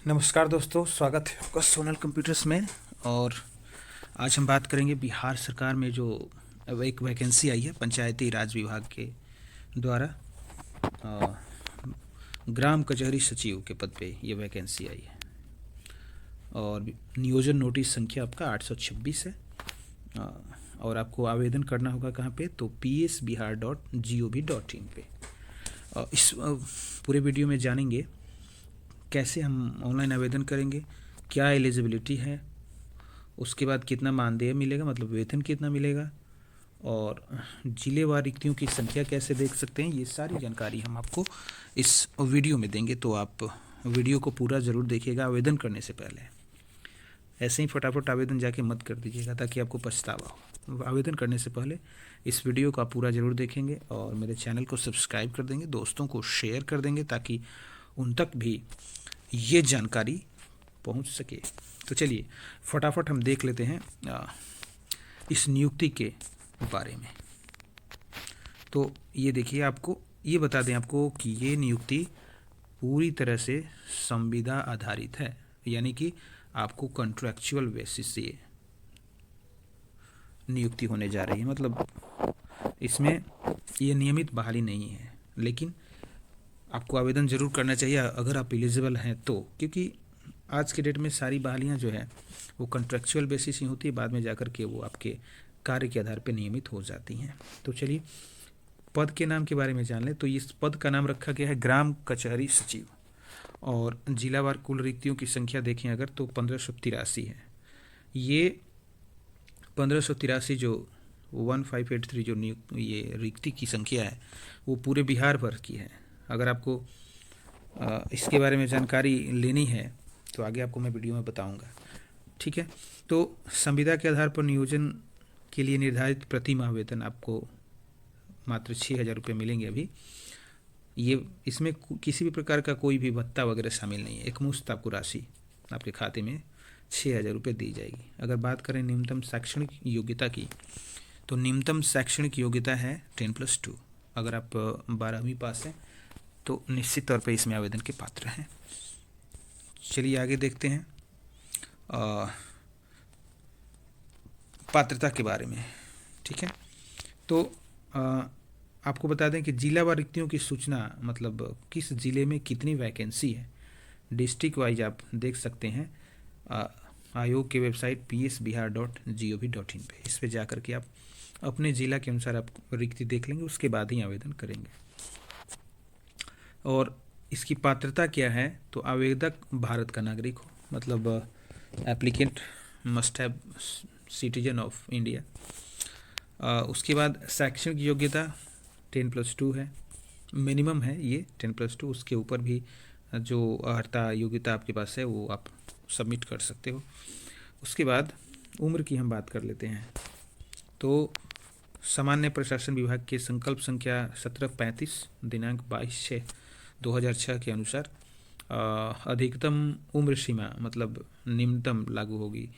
नमस्कार दोस्तों, स्वागत है आपका सोनल कंप्यूटर्स में। और आज हम बात करेंगे बिहार सरकार में जो अब एक वैकेंसी आई है पंचायती राज विभाग के द्वारा। अ, ग्राम कचहरी सचिव के पद पे ये वैकेंसी आई है और नियोजन नोटिस संख्या आपका 826 है। अ, और आपको आवेदन करना होगा कहाँ पे, तो psbihar.gov.in पे। इस पूरे वीडियो में जानेंगे कैसे हम ऑनलाइन आवेदन करेंगे, क्या एलिजिबिलिटी है, उसके बाद कितना मानदेय मिलेगा, मतलब वेतन कितना मिलेगा, और जिलेवार रिक्तियों की संख्या कैसे देख सकते हैं। ये सारी जानकारी हम आपको इस वीडियो में देंगे, तो आप वीडियो को पूरा ज़रूर देखिएगा आवेदन करने से पहले। ऐसे ही फटाफट आवेदन जाके मत कर दीजिएगा ताकि आपको पछतावा हो। आवेदन करने से पहले इस वीडियो को आप पूरा ज़रूर देखेंगे और मेरे चैनल को सब्सक्राइब कर देंगे, दोस्तों को शेयर कर देंगे ताकि उन तक भी ये जानकारी पहुंच सके। तो चलिए फटाफट हम देख लेते हैं इस नियुक्ति के बारे में। तो ये देखिए, आपको ये बता दें आपको कि ये नियुक्ति पूरी तरह से संविदा आधारित है, यानी कि आपको कॉन्ट्रैक्चुअल बेसिस से नियुक्ति होने जा रही है। मतलब इसमें ये नियमित बहाली नहीं है, लेकिन आपको आवेदन ज़रूर करना चाहिए अगर आप एलिजिबल हैं तो, क्योंकि आज के डेट में सारी बहालियाँ जो है वो कॉन्ट्रैक्चुअल बेसिस ही होती है, बाद में जाकर के वो आपके कार्य के आधार पर नियमित हो जाती हैं। तो चलिए पद के नाम के बारे में जान लें। तो इस पद का नाम रखा गया है ग्राम कचहरी सचिव, और जिलावार कुल रिक्तियों की संख्या देखें अगर तो 1583 है। ये 1583 जो 1583 जो ये रिक्ति की संख्या है वो पूरे बिहार भर की है। अगर आपको इसके बारे में जानकारी लेनी है तो आगे आपको मैं वीडियो में बताऊंगा, ठीक है। तो संविदा के आधार पर नियोजन के लिए निर्धारित प्रति माह वेतन आपको मात्र 6,000 रुपये मिलेंगे अभी। ये इसमें किसी भी प्रकार का कोई भी भत्ता वगैरह शामिल नहीं है। एक मुश्त आपको राशि आपके खाते में 6,000 रुपये दी जाएगी। अगर बात करें न्यूनतम शैक्षणिक योग्यता की, तो न्यूनतम शैक्षणिक योग्यता है 10+2। अगर आप 12वीं पास हैं तो निश्चित तौर पे इसमें आवेदन के पात्र हैं। चलिए आगे देखते हैं पात्रता के बारे में, ठीक है। तो आपको बता दें कि जिलावार रिक्तियों की सूचना, मतलब किस ज़िले में कितनी वैकेंसी है, डिस्ट्रिक्ट वाइज आप देख सकते हैं आयोग के वेबसाइट psbihar.gov.in पे। इस पे जा कर के आप अपने ज़िला के अनुसार आप रिक्ति देख लेंगे, उसके बाद ही आवेदन करेंगे। और इसकी पात्रता क्या है, तो आवेदक भारत का नागरिक हो, मतलब applicant must have citizen of India. उसके बाद शैक्षणिक योग्यता 10+2 है, मिनिमम है ये 10+2। उसके ऊपर भी जो अर्हता योग्यता आपके पास है वो आप सबमिट कर सकते हो। उसके बाद उम्र की हम बात कर लेते हैं। तो सामान्य प्रशासन विभाग के संकल्प संख्या 1735 दिनांक 22/6/2006 के अनुसार अधिकतम उम्र सीमा मतलब निम्नतम लागू होगी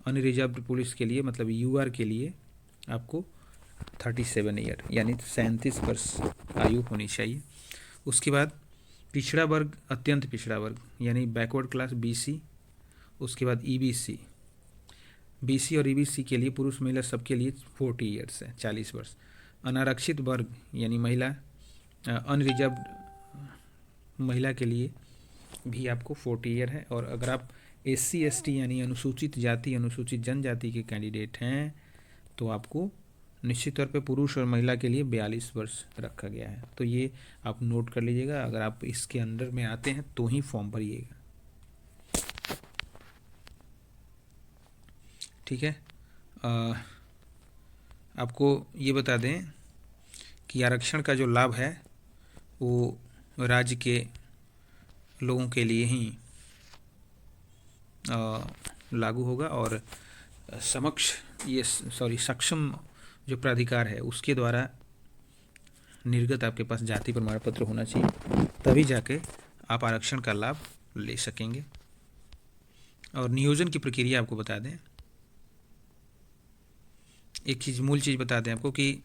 अनरिजर्व्ड पुलिस के लिए, मतलब यूआर के लिए आपको 37 ईयर यानी 37 वर्ष आयु होनी चाहिए। उसके बाद पिछड़ा वर्ग, अत्यंत पिछड़ा वर्ग यानी बैकवर्ड क्लास बीसी। उसके बाद ईबीसी, बीसी और ईबीसी के लिए पुरुष महिला सबके लिए 40 ईयर्स है, 40 वर्ष। अनारक्षित वर्ग यानी महिला, अनरिजर्व्ड महिला के लिए भी आपको 40 ईयर है। और अगर आप SC ST यानी अनुसूचित जाति अनुसूचित जनजाति के कैंडिडेट हैं तो आपको निश्चित तौर पे पुरुष और महिला के लिए 42 वर्ष रखा गया है। तो ये आप नोट कर लीजिएगा, अगर आप इसके अंडर में आते हैं तो ही फॉर्म भरिएगा, ठीक है। आपको ये बता दें कि आरक्षण का जो लाभ है वो राज्य के लोगों के लिए ही लागू होगा, और सक्षम जो प्राधिकार है उसके द्वारा निर्गत आपके पास जाति प्रमाण पत्र होना चाहिए, तभी जाके आप आरक्षण का लाभ ले सकेंगे। और नियोजन की प्रक्रिया आपको बता दें, एक मूल चीज़ बता दें आपको कि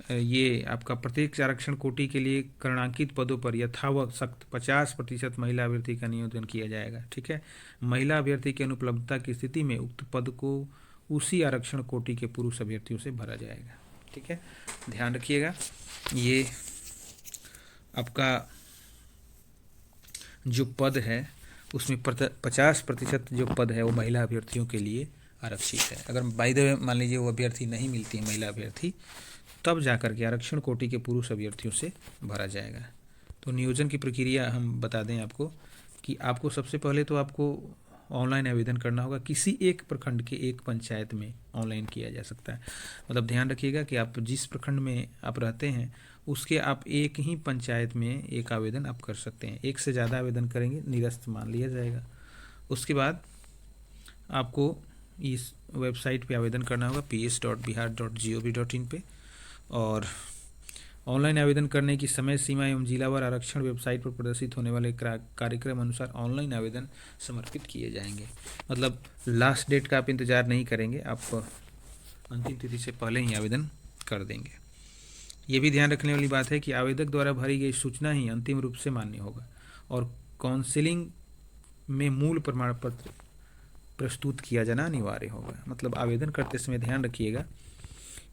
ये आपका प्रत्येक आरक्षण कोटि के लिए करणांकित पदों पर यथावत 50% महिला अभ्यर्थी का नियोजन किया जाएगा। ठीक है, महिला अभ्यर्थी की अनुपलब्धता की स्थिति में उक्त पद को उसी आरक्षण कोटि के पुरुष अभ्यर्थियों से भरा जाएगा। ठीक है, ध्यान रखिएगा, ये आपका जो पद है उसमें 50% जो पद है वो महिला अभ्यर्थियों के लिए आरक्षित है। अगर बाय द वे मान लीजिए वो अभ्यर्थी नहीं मिलती है महिला अभ्यर्थी, तब जाकर के आरक्षण कोटि के पुरुष अभ्यर्थियों से भरा जाएगा। तो नियोजन की प्रक्रिया हम बता दें आपको कि आपको सबसे पहले तो आपको ऑनलाइन आवेदन करना होगा। किसी एक प्रखंड के एक पंचायत में ऑनलाइन किया जा सकता है। मतलब ध्यान रखिएगा कि आप जिस प्रखंड में आप रहते हैं उसके आप एक ही पंचायत में एक आवेदन आप कर सकते हैं। एक से ज़्यादा आवेदन करेंगे निरस्त मान लिया जाएगा। उसके बाद आपको इस वेबसाइट पे आवेदन करना होगा ps.bihar.gov.in पे, और ऑनलाइन आवेदन करने की समय सीमा एवं जिलावार आरक्षण वेबसाइट पर प्रदर्शित होने वाले कार्यक्रम अनुसार ऑनलाइन आवेदन समर्पित किए जाएंगे। मतलब लास्ट डेट का आप इंतज़ार नहीं करेंगे, आप अंतिम तिथि से पहले ही आवेदन कर देंगे। ये भी ध्यान रखने वाली बात है कि आवेदक द्वारा भरी गई सूचना ही अंतिम रूप से मान्य होगा और काउंसिलिंग में मूल प्रमाण पत्र प्रस्तुत किया जाना अनिवार्य होगा। मतलब आवेदन करते समय ध्यान रखिएगा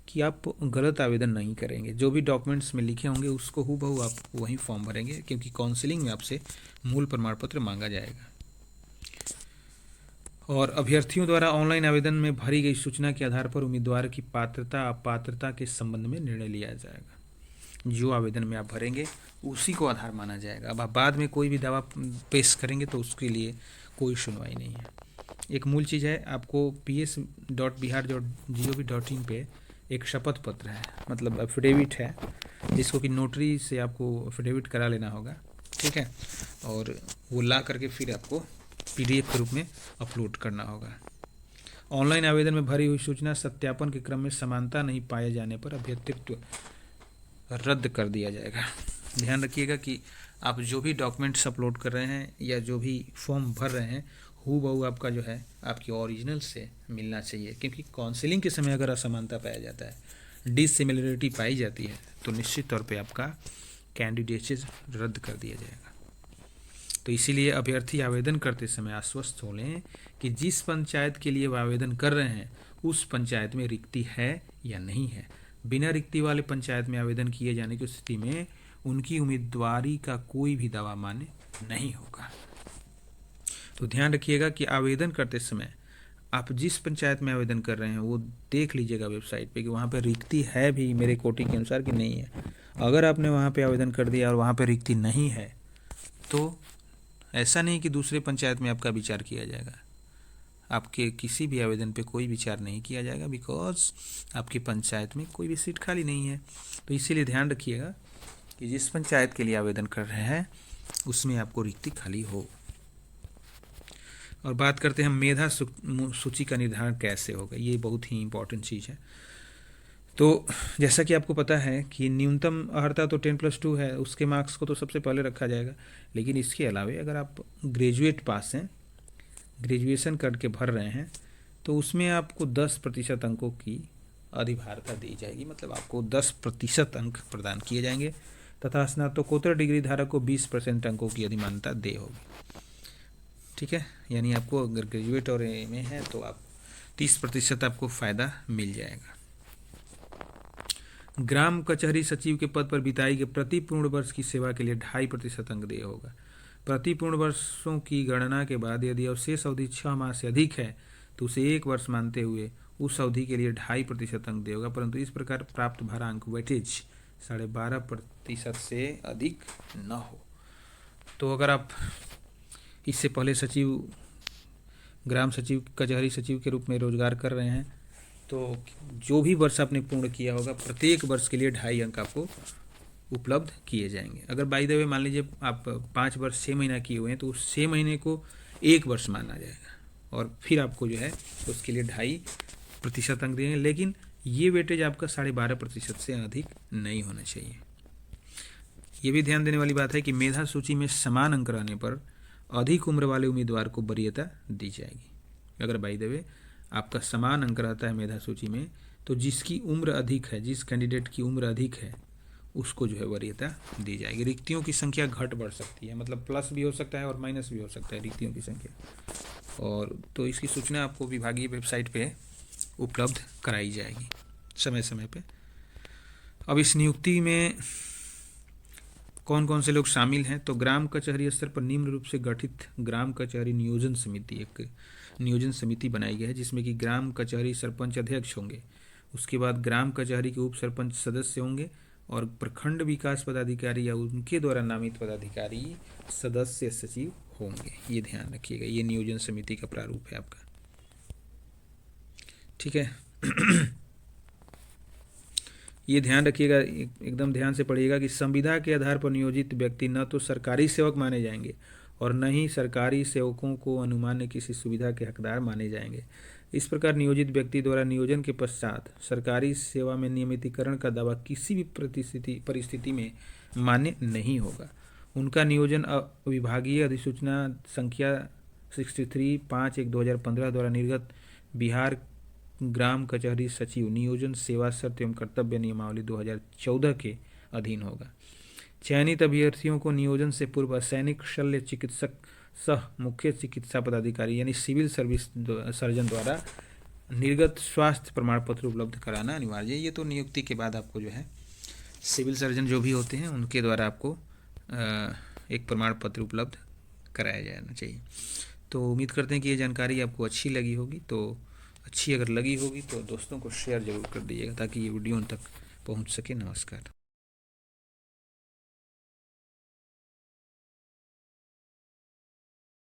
कि आप गलत आवेदन नहीं करेंगे। जो भी डॉक्यूमेंट्स में लिखे होंगे उसको हूबहू आप वही फॉर्म भरेंगे, क्योंकि काउंसिलिंग में आपसे मूल प्रमाण पत्र मांगा जाएगा। और अभ्यर्थियों द्वारा ऑनलाइन आवेदन में भरी गई सूचना के आधार पर उम्मीदवार की पात्रता अपात्रता के संबंध में निर्णय लिया जाएगा। जो आवेदन में आप भरेंगे उसी को आधार माना जाएगा। अब आप बाद में कोई भी दावा पेश करेंगे तो उसके लिए कोई सुनवाई नहीं है। एक मूल चीज़ है, आपको ps.bihar.gov.in पे एक शपथ पत्र है, मतलब एफिडेविट है, जिसको कि नोटरी से आपको एफिडेविट करा लेना होगा। ठीक है, और वो ला करके फिर आपको PDF के रूप में अपलोड करना होगा। ऑनलाइन आवेदन में भरी हुई सूचना सत्यापन के क्रम में समानता नहीं पाए जाने पर अभ्यर्थित्व रद्द कर दिया जाएगा। ध्यान रखिएगा कि आप जो भी डॉक्यूमेंट्स अपलोड कर रहे हैं या जो भी फॉर्म भर रहे हैं हूबहू आपका जो है आपकी ओरिजिनल से मिलना चाहिए, क्योंकि काउंसिलिंग के समय अगर असमानता पाया जाता है, डिसिमिलरिटी पाई जाती है, तो निश्चित तौर पे आपका कैंडिडेटशिप रद्द कर दिया जाएगा। तो इसीलिए अभ्यर्थी आवेदन करते समय आश्वस्त हो लें कि जिस पंचायत के लिए वो आवेदन कर रहे हैं उस पंचायत में रिक्ति है या नहीं है। बिना रिक्ति वाले पंचायत में आवेदन किए जाने की स्थिति में उनकी उम्मीदवारी का कोई भी दावा मान्य नहीं होगा। तो ध्यान रखिएगा कि आवेदन करते समय आप जिस पंचायत में आवेदन कर रहे हैं वो देख लीजिएगा वेबसाइट पे कि वहाँ पे रिक्ति है भी मेरे कोटि के अनुसार कि नहीं है। अगर आपने वहाँ पे आवेदन कर दिया और वहाँ पे रिक्ति नहीं है तो ऐसा नहीं कि दूसरे पंचायत में आपका विचार किया जाएगा। आपके किसी भी आवेदन पे कोई विचार नहीं किया जाएगा, बिकॉज आपकी पंचायत में कोई भी सीट खाली नहीं है। तो इसीलिए ध्यान रखिएगा कि जिस पंचायत के लिए आवेदन कर रहे हैं उसमें आपको रिक्ति खाली हो। और बात करते हैं मेधा सूची का निर्धारण कैसे होगा। ये बहुत ही इम्पोर्टेंट चीज़ है। तो जैसा कि आपको पता है कि न्यूनतम अर्हता तो 10+2 है, उसके मार्क्स को तो सबसे पहले रखा जाएगा। लेकिन इसके अलावा अगर आप ग्रेजुएट पास हैं, ग्रेजुएशन करके भर रहे हैं, तो उसमें आपको 10% अंकों की अधिभारता दी जाएगी। मतलब आपको 10% अंक प्रदान किए जाएंगे तथा स्नातकोत्तर डिग्री धारक को 20% अंकों की अधिमान्यता दे होगी। ठीक है, यानी आपको अगर ग्रेजुएट और में है तो आप 30% आपको फ़ायदा मिल जाएगा। ग्राम कचहरी सचिव के पद पर बिताई गई प्रति पूर्ण वर्ष की सेवा के लिए 2.5% अंक देय होगा। प्रति पूर्ण वर्षों की गणना के बाद यदि अवशेष अवधि 6 माह से अधिक है तो उसे 1 वर्ष मानते हुए उस अवधि के लिए 2.5% अंक देय होगा, परंतु इस प्रकार प्राप्त भारांक वेटेज 12.5% से अधिक न हो। तो अगर आप इससे पहले सचिव, ग्राम सचिव, कचहरी सचिव के रूप में रोजगार कर रहे हैं तो जो भी वर्ष आपने पूर्ण किया होगा प्रत्येक वर्ष के लिए 2.5 अंक आपको उपलब्ध किए जाएंगे। अगर बाय द वे मान लीजिए आप 5 वर्ष 6 महीना किए हुए हैं तो उस 6 महीने को 1 वर्ष माना जाएगा और फिर आपको जो है उसके लिए 2.5% अंक देंगे। लेकिन ये वेटेज आपका 12.5% से अधिक नहीं होना चाहिए। ये भी ध्यान देने वाली बात है कि मेधा सूची में समान अंक रहने पर अधिक उम्र वाले उम्मीदवार को वरीयता दी जाएगी। अगर बाय द वे आपका समान अंक रहता है मेधा सूची में तो जिसकी उम्र अधिक है, जिस कैंडिडेट की उम्र अधिक है उसको जो है वरीयता दी जाएगी। रिक्तियों की संख्या घट बढ़ सकती है, मतलब प्लस भी हो सकता है और माइनस भी हो सकता है रिक्तियों की संख्या। और तो इसकी सूचना आपको विभागीय वेबसाइट पे उपलब्ध कराई जाएगी समय समय पे। अब इस नियुक्ति में कौन कौन से लोग शामिल हैं, तो ग्राम कचहरी स्तर पर निम्न रूप से गठित ग्राम कचहरी नियोजन समिति, एक नियोजन समिति बनाई गई है जिसमें कि ग्राम कचहरी सरपंच अध्यक्ष होंगे, उसके बाद ग्राम कचहरी के उप सरपंच सदस्य होंगे और प्रखंड विकास पदाधिकारी या उनके द्वारा नामित पदाधिकारी सदस्य सचिव होंगे। ये ध्यान रखिएगा, ये नियोजन समिति का प्रारूप है आपका, ठीक है। ये ध्यान रखिएगा, एकदम ध्यान से पढ़िएगा कि संविदा के आधार पर नियोजित व्यक्ति न तो सरकारी सेवक माने जाएंगे और न ही सरकारी सेवकों को अनुमान्य किसी सुविधा के हकदार माने जाएंगे। इस प्रकार नियोजित व्यक्ति द्वारा नियोजन के पश्चात सरकारी सेवा में नियमितीकरण का दावा किसी भी परिस्थिति में मान्य नहीं होगा। उनका नियोजन विभागीय अधिसूचना संख्या 63/5/1/2015 द्वारा निर्गत बिहार ग्राम कचहरी सचिव नियोजन सेवा शर्त एवं कर्तव्य नियमावली 2014 के अधीन होगा। चयनित अभ्यर्थियों को नियोजन से पूर्व सैनिक शल्य चिकित्सक सह मुख्य चिकित्सा पदाधिकारी यानी सिविल सर्विस सर्जन द्वारा निर्गत स्वास्थ्य प्रमाण पत्र उपलब्ध कराना अनिवार्य है। ये तो नियुक्ति के बाद आपको जो है सिविल सर्जन जो भी होते हैं उनके द्वारा आपको एक प्रमाण पत्र उपलब्ध कराया जाना चाहिए। तो उम्मीद करते हैं कि ये जानकारी आपको अच्छी लगी होगी। तो अच्छी अगर लगी होगी तो दोस्तों को शेयर जरूर कर दीजिएगा ताकि ये वीडियो उन तक पहुंच सके। नमस्कार।